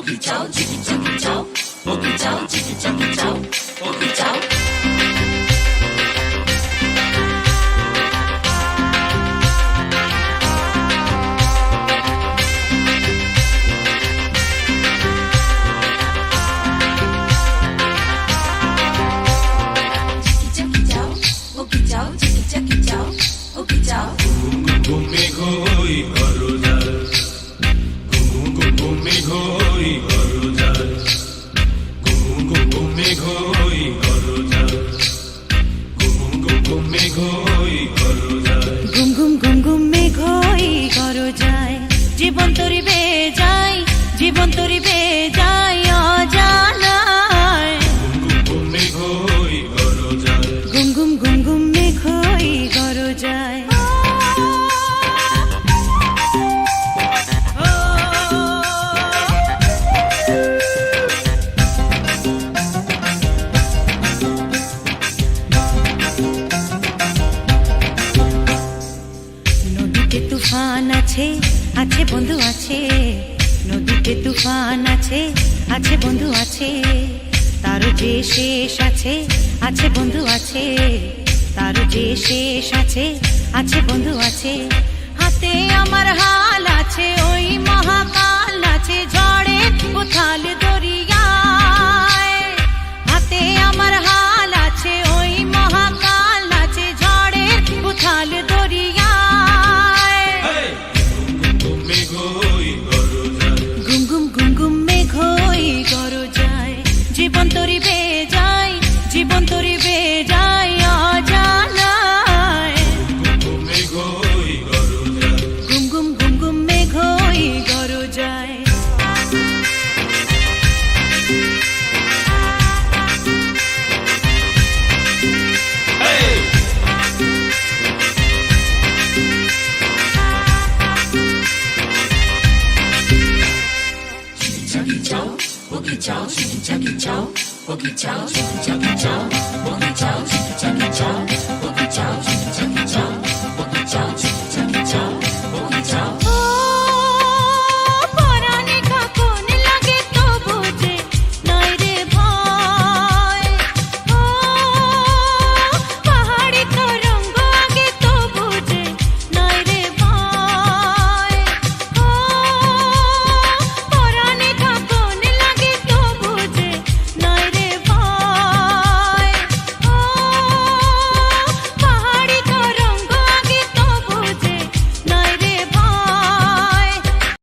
Ogi chow, chiki chaki chow. Ogi chow, chiki chaki chow. Ogi chow. জীবন তরি বেয়ে যায়, জীবন তরি বেয়ে যায় অজানায়। ঘুম ঘুম ঘুম ঘুম মেঘ হই গরজায়। নদীতে তুফান আছে, আছে বন্ধু আছে। নদীতে তুফান আছে, আছে বন্ধু আছে। তারও যে শেষ আছে, আছে বন্ধু আছে। তারও যে শেষ আছে, আছে বন্ধু আছে। হাতে আমার হাল আছে, ওই মহাকাল আছে ঝড়ে উথাল দরিয়ায়। হাতে আমার হাল আছে, ওই মহাকাল আছে ঝড়ে উথাল দরিয়ায়। ঘুম ঘুম ঘুম ঘুম মেঘ হই গরজায়। জীবন তরি বেয়ে যায়, জীবন তরি বেয়ে যায় অজানায়। ঘুম ঘুম ঘুম ঘুম মেঘ হই গরজায়। Ogi chow, chiki chaki chow. Ogi chow, chiki chaki chow. Ogi chow, chiki chaki chow. Ogi chow.